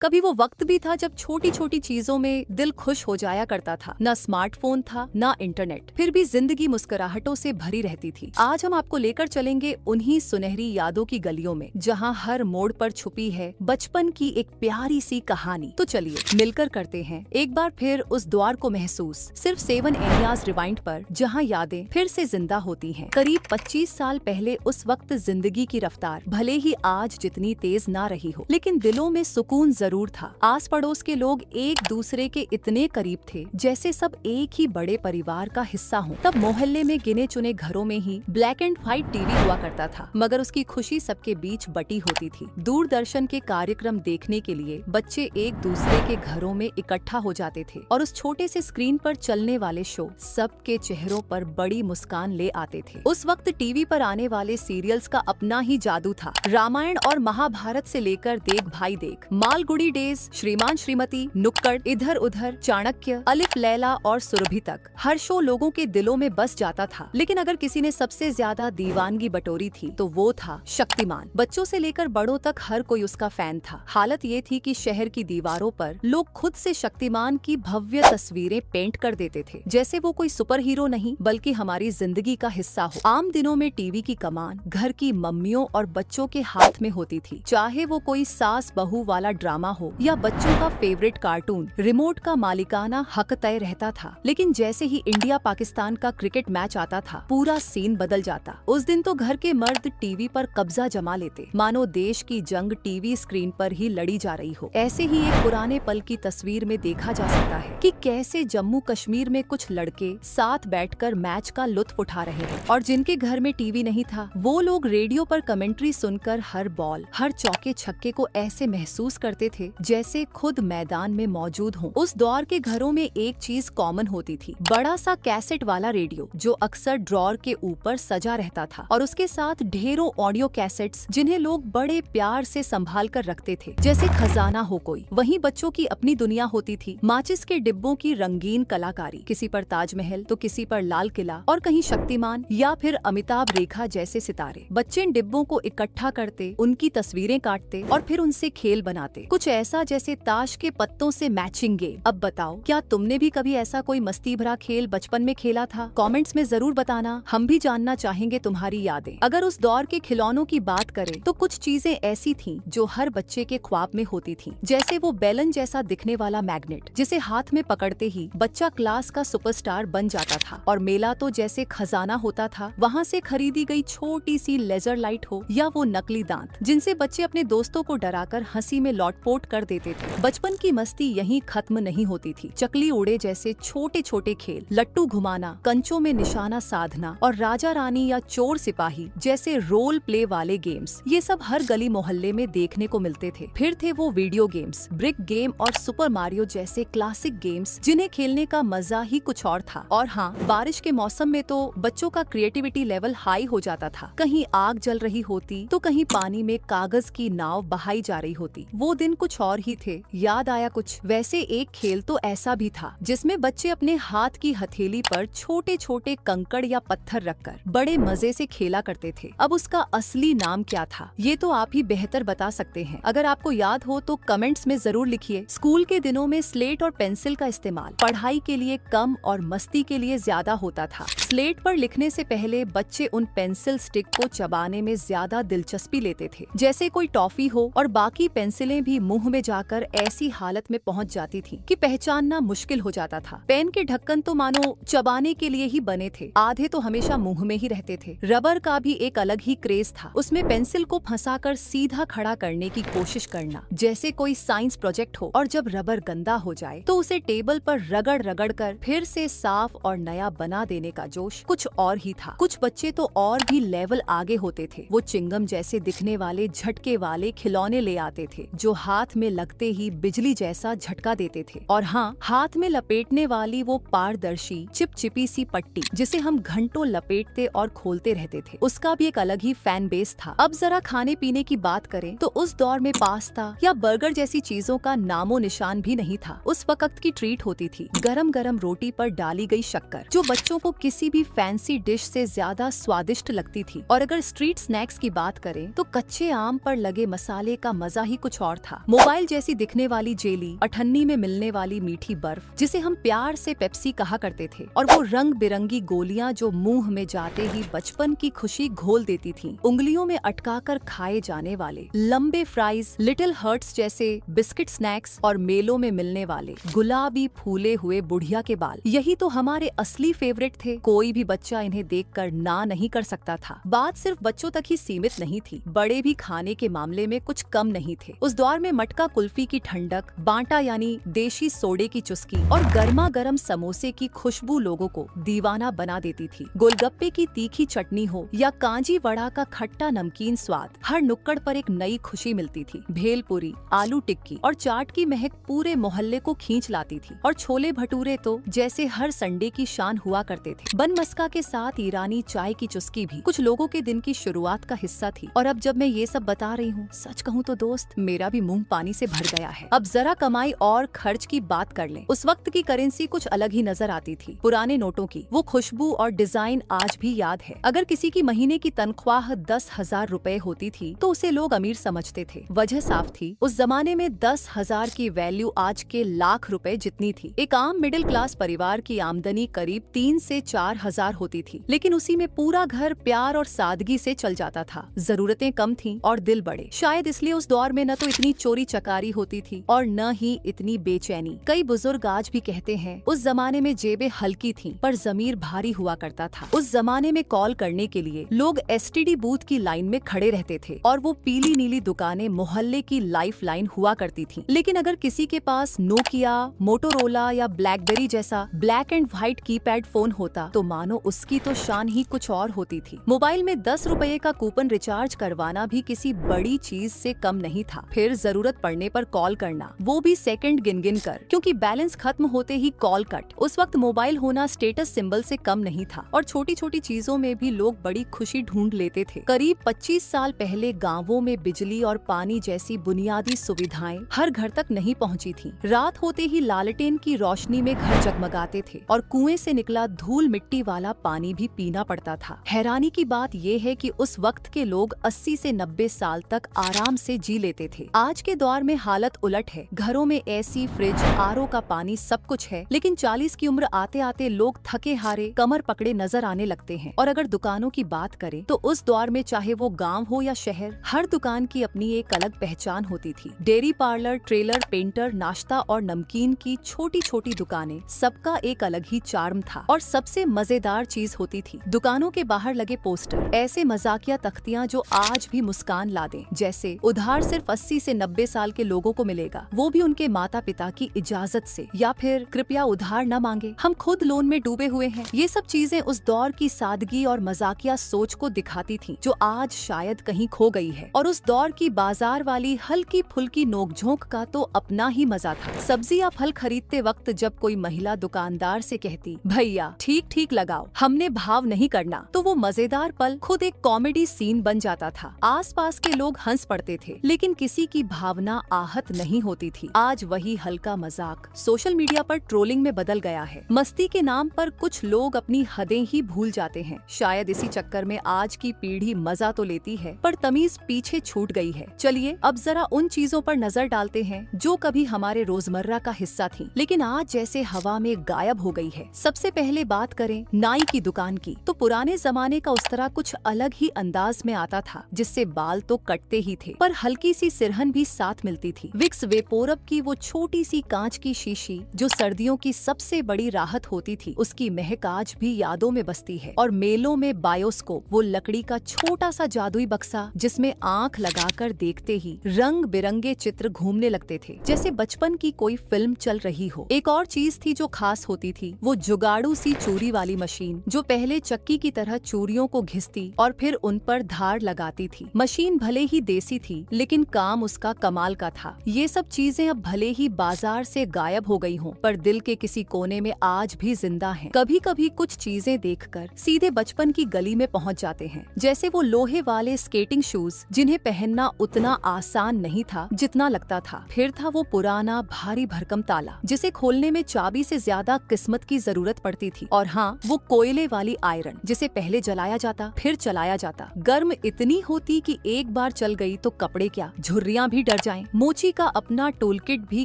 कभी वो वक्त भी था जब छोटी छोटी चीजों में दिल खुश हो जाया करता था। ना स्मार्टफोन था, ना इंटरनेट, फिर भी जिंदगी मुस्कुराहटों से भरी रहती थी। आज हम आपको लेकर चलेंगे उन्हीं सुनहरी यादों की गलियों में, जहां हर मोड़ पर छुपी है बचपन की एक प्यारी सी कहानी। तो चलिए मिलकर करते हैं एक बार फिर उस द्वार को महसूस, सिर्फ 7 एनियाज रिवाइंड पर, जहां यादें फिर से जिंदा होती हैं। करीब 25 साल पहले उस वक्त जिंदगी की रफ्तार भले ही आज जितनी तेज ना रही हो, लेकिन दिलों में सुकून जरूर था। आस पड़ोस के लोग एक दूसरे के इतने करीब थे जैसे सब एक ही बड़े परिवार का हिस्सा हों। तब मोहल्ले में गिने चुने घरों में ही ब्लैक एंड व्हाइट टीवी हुआ करता था, मगर उसकी खुशी सबके बीच बटी होती थी। दूरदर्शन के कार्यक्रम देखने के लिए बच्चे एक दूसरे के घरों में इकट्ठा हो जाते थे और उस छोटे से स्क्रीन पर चलने वाले शो सबके चेहरों पर बड़ी मुस्कान ले आते थे। उस वक्त टीवी पर आने वाले सीरियल्स का अपना ही जादू था। रामायण और महाभारत से लेकर देख भाई देख, मालगुड़ी डेज, श्रीमान श्रीमती, नुक्कड़, इधर उधर, चाणक्य, अलिफ लैला और सुरभि तक हर शो लोगों के दिलों में बस जाता था। लेकिन अगर किसी ने सबसे ज्यादा दीवानगी बटोरी थी तो वो था शक्तिमान। बच्चों से लेकर बड़ों तक हर कोई उसका फैन था। हालत ये थी कि शहर की दीवारों पर लोग खुद से शक्तिमान की भव्य तस्वीरें पेंट कर देते थे, जैसे वो कोई सुपर हीरो नहीं बल्कि हमारी जिंदगी का हिस्सा हो। आम दिनों में टीवी की कमान घर की मम्मियों और बच्चों के हाथ में होती थी, चाहे वो कोई सास बहू वाला ड्रामा हो या बच्चों का फेवरेट कार्टून। रिमोट का मालिकाना हक तय रहता था। लेकिन जैसे ही इंडिया पाकिस्तान का क्रिकेट मैच आता था, पूरा सीन बदल जाता। उस दिन तो घर के मर्द टीवी पर कब्जा जमा लेते, मानो देश की जंग टीवी स्क्रीन पर ही लड़ी जा रही हो। ऐसे ही एक पुराने पल की तस्वीर में देखा जा सकता है कि कैसे जम्मू कश्मीर में कुछ लड़के साथ बैठकर मैच का लुत्फ उठा रहे हैं और जिनके घर में टीवी नहीं था, वो लोग रेडियो पर कमेंट्री सुनकर हर बॉल, हर चौके छक्के को ऐसे महसूस करते थे जैसे खुद मैदान में मौजूद हों। उस दौर के घरों में एक चीज कॉमन होती थी, बड़ा सा कैसेट वाला रेडियो जो अक्सर ड्रॉर के ऊपर सजा रहता था और उसके साथ ढेरों ऑडियो कैसेट्स जिन्हें लोग बड़े प्यार से संभाल कर रखते थे, जैसे खजाना हो कोई। वहीं बच्चों की अपनी दुनिया होती थी, माचिस के डिब्बों की रंगीन कलाकारी, किसी पर ताजमहल तो किसी पर लाल किला और कहीं शक्तिमान या फिर अमिताभ रेखा जैसे सितारे। बच्चे इन डिब्बों को इकट्ठा करते, उनकी तस्वीरें काटते और फिर उनसे खेल बनाते, कुछ ऐसा जैसे ताश के पत्तों से मैचिंग गेम। अब बताओ, क्या तुमने भी कभी ऐसा कोई मस्ती भरा खेल बचपन में खेला था? कमेंट्स में जरूर बताना, हम भी जानना चाहेंगे तुम्हारी यादें। अगर उस दौर के खिलौनों की बात करें तो कुछ चीजें ऐसी थीं जो हर बच्चे के ख्वाब में होती थीं, जैसे वो बेलन जैसा दिखने वाला मैग्नेट जिसे हाथ में पकड़ते ही बच्चा क्लास का सुपरस्टार बन जाता था। और मेला तो जैसे खजाना होता था, वहाँ से खरीदी गई छोटी सी लेजर लाइट हो या वो नकली दांत जिनसे बच्चे अपने दोस्तों को डराकर हंसी में लौटपोट कर देते थे। बचपन की मस्ती यहीं खत्म नहीं होती थी। चकली उड़े जैसे छोटे छोटे खेल, लट्टू घुमाना, कंचों में निशाना साधना और राजा रानी या चोर सिपाही जैसे रोल प्ले वाले गेम्स, ये सब हर गली मोहल्ले में देखने को मिलते थे। फिर थे वो वीडियो गेम्स, ब्रिक गेम और सुपर मारियो जैसे क्लासिक गेम्स जिन्हें खेलने का मजा ही कुछ और था। और हाँ, बारिश के मौसम में तो बच्चों का क्रिएटिविटी लेवल हाई हो जाता था। कहीं आग जल रही होती तो कहीं पानी में कागज की नाव बहाई जा रही होती। वो दिन कुछ और ही थे। याद आया कुछ? वैसे एक खेल तो ऐसा भी था जिसमें बच्चे अपने हाथ की हथेली पर छोटे छोटे कंकड़ या पत्थर रखकर बड़े मजे से खेला करते थे। अब उसका असली नाम क्या था, ये तो आप ही बेहतर बता सकते हैं। अगर आपको याद हो तो कमेंट्स में जरूर लिखिए। स्कूल के दिनों में स्लेट और पेंसिल का इस्तेमाल पढ़ाई के लिए कम और मस्ती के लिए ज्यादा होता था। स्लेट पर लिखने से पहले बच्चे उन पेंसिल स्टिक को चबाने में ज्यादा दिलचस्पी लेते थे, जैसे कोई टॉफी हो, और बाकी पेंसिलें भी मुंह में जाकर ऐसी हालत में पहुंच जाती थी कि पहचानना मुश्किल हो जाता था। पेन के ढक्कन तो मानो चबाने के लिए ही बने थे, आधे तो हमेशा मुंह में ही रहते थे। रबर का भी एक अलग ही क्रेज था, उसमें पेंसिल को फंसाकर सीधा खड़ा करने की कोशिश करना, जैसे कोई साइंस प्रोजेक्ट हो। और जब रबर गंदा हो जाए तो उसे टेबल पर रगड़ रगड़ कर फिर से साफ और नया बना देने का जोश कुछ और ही था। कुछ बच्चे तो और भी लेवल आगे होते थे, वो चिंगम जैसे दिखने वाले झटके वाले खिलौने ले आते थे जो हाथ में लगते ही बिजली जैसा झटका देते थे। और हाँ, हाथ में लपेटने वाली वो पारदर्शी चिपचिपी सी पट्टी जिसे हम घंटों लपेटते और खोलते रहते थे, उसका भी एक अलग ही फैन बेस था। अब जरा खाने पीने की बात करें तो उस दौर में पास्ता या बर्गर जैसी चीजों का नामो निशान भी नहीं था। उस वक्त की ट्रीट होती थी गरम गरम रोटी पर डाली गई शक्कर, जो बच्चों को किसी भी फैंसी डिश से ज्यादा स्वादिष्ट लगती थी। और अगर स्ट्रीट स्नैक्स की बात करें तो कच्चे आम पर लगे मसाले का मजा ही कुछ और था। मोबाइल जैसी दिखने वाली जेली, अठन्नी में मिलने वाली मीठी बर्फ जिसे हम प्यार से पेप्सी कहा करते थे, और वो रंग बिरंगी गोलियां जो मुंह में जाते ही बचपन की खुशी घोल देती थीं। उंगलियों में अटकाकर खाए जाने वाले लंबे फ्राइज, लिटिल हर्ट्स जैसे बिस्किट स्नैक्स और मेलों में मिलने वाले गुलाबी फूले हुए बुढ़िया के बाल, यही तो हमारे असली फेवरेट थे। कोई भी बच्चा इन्हें देखकर ना नहीं कर सकता था। बात सिर्फ बच्चों तक ही सीमित नहीं थी, बड़े भी खाने के मामले में कुछ कम नहीं थे। उस दौर में मटका कुल्फी की ठंडक, बांटा यानी देशी सोडे की चुस्की और गर्मा गर्म समोसे की खुशबू लोगों को दीवाना बना देती थी। गोलगप्पे की तीखी चटनी हो या कांजी वड़ा का खट्टा नमकीन स्वाद, हर नुक्कड़ पर एक नई खुशी मिलती थी। भेलपुरी, आलू टिक्की और चाट की महक पूरे मोहल्ले को खींच लाती थी, और छोले भटूरे तो जैसे हर संडे की शान हुआ करते थे। बन मस्का के साथ ईरानी चाय की चुस्की भी कुछ लोगों के दिन की शुरुआत का हिस्सा थी। और अब जब मैं ये सब बता रही हूँ, सच कहूँ तो दोस्त, मेरा भी मुंह पानी से भर गया है। अब जरा कमाई और खर्च की बात कर लें। उस वक्त की करेंसी कुछ अलग ही नजर आती थी। पुराने नोटों की वो खुशबू और डिजाइन आज भी याद है। अगर किसी की महीने की तनख्वाह 10,000 रुपए होती थी तो उसे लोग अमीर समझते थे। वजह साफ थी, उस जमाने में 10,000 की वैल्यू आज के लाख रुपए जितनी थी। एक आम मिडिल क्लास परिवार की आमदनी करीब 3 से 4 हजार होती थी, लेकिन उसी में पूरा घर प्यार और सादगी से चल जाता था। जरूरतें कम थीं और दिल बड़े। शायद इसलिए उस दौर में न तो इतनी चोरी चकारी होती थी और न ही इतनी बेचैनी। कई बुजुर्ग आज भी कहते हैं, उस जमाने में जेबें हल्की थीं पर जमीर भारी हुआ करता था। उस जमाने में कॉल करने के लिए लोग एसटीडी बूथ की लाइन में खड़े रहते थे, और वो पीली नीली दुकानें मोहल्ले की लाइफ लाइन हुआ करती थी। लेकिन अगर किसी के पास नोकिया, मोटोरोला या ब्लैकबेरी जैसा black and white keypad phone होता तो मानो उसकी तो शान ही कुछ और होती थी। मोबाइल में 10 रुपए का कूपन रिचार्ज करवाना भी किसी बड़ी चीज से कम नहीं था। फिर जरूरत पड़ने पर कॉल करना, वो भी सेकंड गिन गिन कर, क्योंकि बैलेंस खत्म होते ही कॉल कट। उस वक्त मोबाइल होना स्टेटस सिंबल से कम नहीं था, और छोटी छोटी चीजों में भी लोग बड़ी खुशी ढूंढ लेते थे। करीब 25 साल पहले गाँवों में बिजली और पानी जैसी बुनियादी सुविधाएं हर घर तक नहीं पहुंची थी। रात होते ही लालटेन की रोशनी में घर जगमगाते थे, और कुएं से निकला धूल मिट्टी वाला पानी भी पीना पड़ता था। हैरानी की बात यह है कि उस वक्त के लोग 80 से 90 साल तक आराम से जी लेते थे। आज के दौर में हालत उलट है। घरों में एसी, फ्रिज, आरओ का पानी सब कुछ है, लेकिन 40 की उम्र आते आते लोग थके हारे, कमर पकड़े नजर आने लगते हैं। और अगर दुकानों की बात करें तो उस दौर में चाहे वो गांव हो या शहर, हर दुकान की अपनी एक अलग पहचान होती थी। डेयरी पार्लर, ट्रेलर, पेंटर, नाश्ता और नमकीन की छोटी छोटी दुकानें, सबका एक अलग ही चार्म था। और सबसे मजेदार चीज होती थी दुकानों के बाहर लगे पोस्टर, ऐसे मजाकिया तख्तियां जो आज भी मुस्कान ला दें, जैसे उधार सिर्फ 80 से 90 साल के लोगों को मिलेगा, वो भी उनके माता पिता की इजाजत से, या फिर कृपया उधार न मांगे, हम खुद लोन में डूबे हुए हैं। ये सब चीजें उस दौर की सादगी और मजाकिया सोच को दिखाती थी, जो आज शायद कहीं खो गई है। और उस दौर की बाजार वाली हल्की फुल्की नोकझोंक का तो अपना ही मजा था। सब्जी या फल खरीदते वक्त जब कोई महिला दुकानदार से कहती, भैया ठीक ठीक लगाओ, हमने भाव नहीं करना, तो वो मजेदार पल खुद एक कॉमेडी सीन बन जाता था। आसपास के लोग हंस पड़ते थे, लेकिन किसी की भावना आहत नहीं होती थी। आज वही हल्का मजाक सोशल मीडिया पर ट्रोलिंग में बदल गया है। मस्ती के नाम पर कुछ लोग अपनी हदें ही भूल जाते हैं। शायद इसी चक्कर में आज की पीढ़ी मजा तो लेती है, पर तमीज पीछे छूट गई है। चलिए अब जरा उन चीजों पर नजर डालते हैं जो कभी हमारे रोजमर्रा का हिस्सा थी, लेकिन आज जैसे हवा में गायब हो गई है। सबसे पहले बात करें नाई की दुकान की, तो पुराने जमाने का उस तरह कुछ अलग ही अंदाज में आता था, जिससे बाल तो कटते ही थे, पर हल्की सी सिरहन भी साथ मिलती थी। विक्स वेपोरब की वो छोटी सी कांच की शीशी जो सर्दियों की सबसे बड़ी राहत होती थी, उसकी महक आज भी यादों में बसती है। और मेलों में बायोस्कोप, वो लकड़ी का छोटा सा जादुई बक्सा जिसमें आंख लगाकर देखते ही रंग बिरंगे चित्र घूमने लगते थे, जैसे बचपन की कोई फिल्म चल रही हो। एक और चीज थी जो खास होती थी, वो जुगाड़ू सी चूरी वाली मशीन, जो पहले चक्की की तरह चूड़ियों को घिसती और फिर उन पर धार लगाती थी। मशीन भले ही देसी थी, लेकिन काम उसका कमाल का था। ये सब चीजें अब भले ही बाजार से गायब हो गई हों, पर दिल के किसी कोने में आज भी जिंदा हैं। कभी कभी कुछ चीजें देखकर सीधे बचपन की गली में पहुंच जाते हैं, जैसे वो लोहे वाले स्केटिंग शूज जिन्हें पहनना उतना आसान नहीं था जितना लगता था। फिर था वो पुराना भारी भरकम ताला, जिसे खोलने में चाबी से ज्यादा किस्मत की जरूरत पड़ती थी। और हाँ, वो कोयले वाली आयरन, जिसे पहले जलाया जाता फिर चलाया जाता, गर्म इतनी होती कि एक बार चल गई तो कपड़े क्या झुर्रियां भी डर कर जाएं। मोची का अपना टूलकिट भी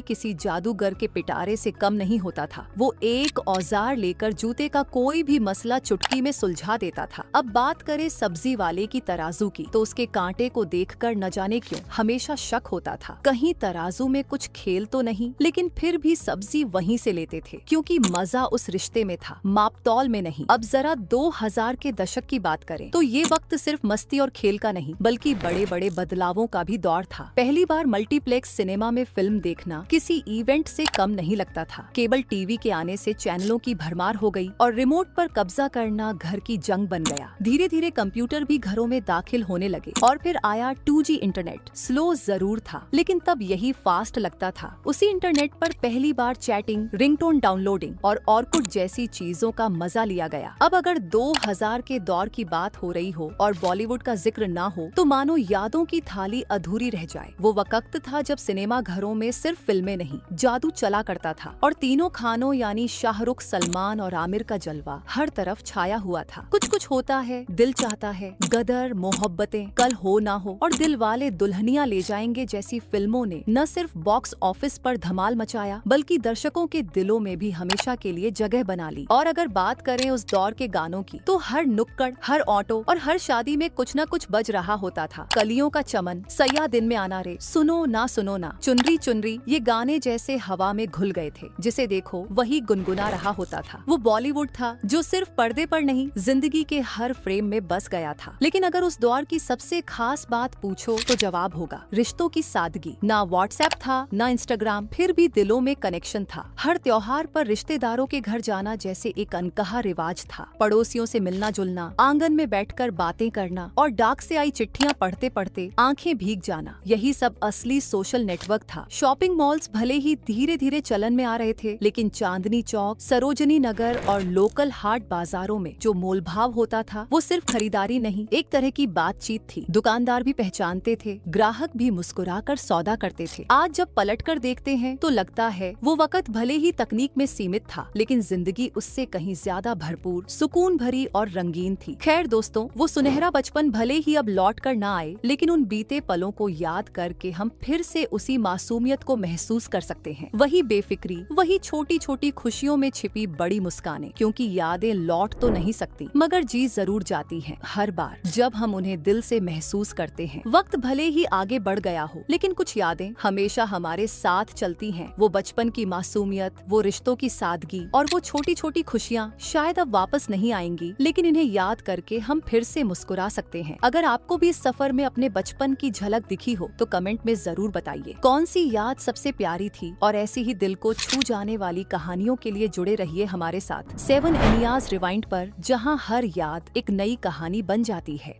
किसी जादूगर के पिटारे से कम नहीं होता था। वो एक औजार लेकर जूते का कोई भी मसला चुटकी में सुलझा देता था। अब बात करें सब्जी वाले की तराजू की, तो उसके कांटे को देखकर न जाने क्यों हमेशा शक होता था, कहीं तराजू में कुछ खेल तो नहीं। लेकिन फिर भी सब्जी वहीं से लेते थे, क्योंकि मजा उस रिश्ते में था, मापतौल में नहीं। अब जरा 2000 के दशक की बात करें तो ये वक्त सिर्फ मस्ती और खेल का नहीं, बल्कि बड़े बड़े बदलावों का भी दौर था। पहली बार मल्टीप्लेक्स सिनेमा में फिल्म देखना किसी इवेंट से कम नहीं लगता था। केबल टीवी के आने से चैनलों की भरमार हो गई और रिमोट पर कब्जा करना घर की जंग बन गया। धीरे धीरे कंप्यूटर भी घरों में दाखिल होने लगे और फिर आया 2G इंटरनेट। स्लो जरूर था, लेकिन तब यही फास्ट लगता था। उसी इंटरनेट पर पहली बार चैटिंग, रिंगटोन डाउनलोडिंग और ऑरकुट जैसी चीजों का मजा लिया गया। अब अगर 2000 के दौर की बात हो रही हो और बॉलीवुड का जिक्र ना हो तो मानो यादों की थाली अधूरी रह जाए। वो वक्त था जब सिनेमा घरों में सिर्फ फिल्में नहीं, जादू चला करता था और तीनों खानों यानी शाहरुख, सलमान और आमिर का जलवा हर तरफ छाया हुआ था। कुछ कुछ होता है, दिल चाहता है, गदर, मोहब्बतें, कल हो ना हो और दिल वाले दुल्हनिया ले जाएंगे जैसी फिल्मों ने न सिर्फ बॉक्स ऑफिस पर धमाल मचाया, बल्कि दर्शकों के दिलों में भी हमेशा के लिए जगह बना ली। और अगर बात करें उस दौर के गानों की, तो हर नुक्कड़, हर ऑटो और हर शादी में कुछ न कुछ बज रहा होता था। कलियों का चमन, सैया दिन में आना रे, सुनो ना, चुनरी चुनरी, ये गाने जैसे हवा में घुल गए थे। जिसे देखो वही गुनगुना रहा होता था। वो बॉलीवुड था जो सिर्फ पर्दे पर नहीं, जिंदगी के हर फ्रेम में बस गया था। लेकिन अगर उस दौर की सबसे खास बात पूछो तो जवाब होगा रिश्तों की सादगी। ना व्हाट्सएप था, ना इंस्टाग्राम, फिर भी दिलों में कनेक्शन था। हर त्योहार पर रिश्तेदारों के घर जाना जैसे एक अनकहा रिवाज था। पड़ोसियों से मिलना जुलना, आंगन में बैठकर बातें करना और डाक से आई चिट्ठियां पढ़ते पढ़ते आंखें भीग जाना, यही सब असली सोशल नेटवर्क था। शॉपिंग मॉल्स भले ही धीरे धीरे चलन में आ रहे थे, लेकिन चांदनी चौक, सरोजनी नगर और लोकल हाट बाजारों में जो मोलभाव होता था वो सिर्फ खरीदारी नहीं, एक तरह की बातचीत थी। दुकानदार भी पहचानते थे, ग्राहक भी मुस्कुराकर सौदा करते थे। आज जब पलटकर देखते हैं तो लगता है वो वक्त भले ही तकनीक में सीमित था, लेकिन जिंदगी उससे कहीं ज्यादा भरपूर, सुकून भरी और रंगीन थी। खैर दोस्तों, वो सुनहरा बचपन भले ही अब लौट कर ना आए, लेकिन उन बीते पलों को याद करके हम फिर से उसी मासूमियत को महसूस कर सकते हैं। वही बेफिक्री, वही छोटी छोटी खुशियों में छिपी बड़ी मुस्कानें, क्योंकि यादें लौट तो नहीं सकती, मगर जी जरूर जाती हैं हर बार जब हम उन्हें दिल से महसूस करते हैं। वक्त भले ही आगे बढ़ गया हो, लेकिन कुछ यादें हमेशा हमारे साथ चलती हैं। वो बचपन की मासूमियत, वो रिश्तों की सादगी और वो छोटी छोटी खुशियाँ शायद अब वापस नहीं आएंगी, लेकिन इन्हें याद करके हम फिर से मुस्कुरा सकते हैं। अगर आपको भी इस सफर में अपने बचपन की झलक दिखी हो तो कमेंट में जरूर बताइए कौन सी याद सबसे प्यारी थी। और ऐसी ही दिल को छू जाने वाली कहानियों के लिए जुड़े रहिए हमारे साथ 7 इंडियाज रिवाइंड पर, जहां हर याद एक नई कहानी बन जाती है।